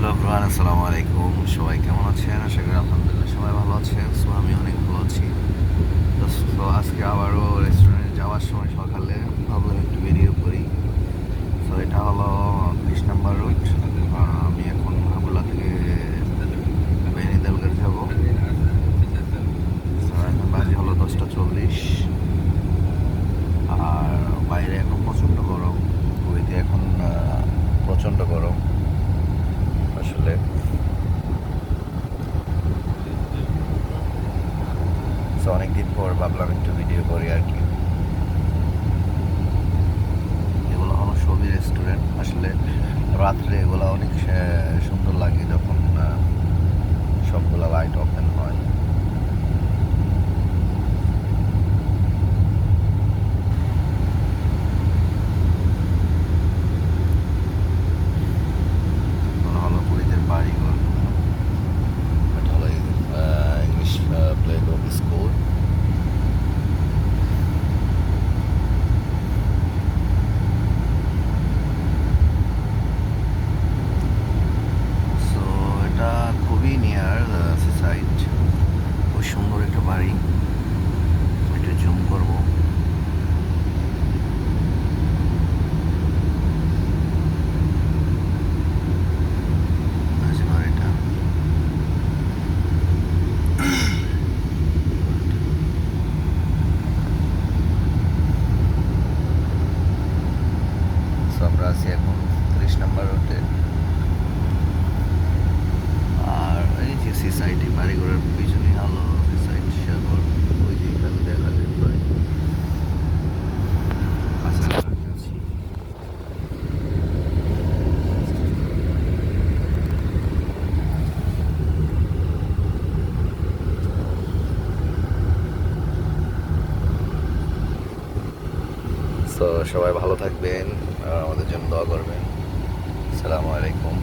Hello everyone, আসসালামু আলাইকুম। সবাই কেমন আছেন? আশা করি আলহামদুলিল্লাহ সবাই ভালো আছেন। সো আমি অনেক ভালো আছি। তো আজকে আবারও রেস্টুরেন্টে যাওয়ার সময় সকালে ভাবলাম একটু বেরিয়ে পড়ি। সো এটা হলো 30 নম্বর রুট। আমি এখন হাবুলা থেকে বেনিদেলগের যাব। সো এখন বাজে হলো 10:40। আর বাইরে এখন প্রচণ্ড গরম। কুয়েতে এখন প্রচণ্ড গরম আসলে। সো অনেকদিন পর ভাবলাম একটু ভিডিও করি আর কি। এগুলো হলো সবই রেস্টুরেন্ট। আসলে রাত্রে এগুলো অনেক সুন্দর লাগে যখন সবগুলো লাইট ওপেন হয়। এগুলো হলো কুড়িদের বাড়িঘর। এটা হলো English play group school. So এটা খুবই নিয়ার সিসাইড। খুব সুন্দর একটা বাড়ি। একটু জুম করবো। বাড়িটা আমরা আছি এখন 30 নম্বর রোডে। আর এই যে সিসাইটি বাড়িঘরের পিছনে হলো সিসাইড সাগর। ওই যে এখানে দেখা যায় প্রায় কাছাকাছি। তো সবাই ভালো থাকবেন আর আমাদের জন্য দোয়া করবেন। আসসালামু আলাইকুম।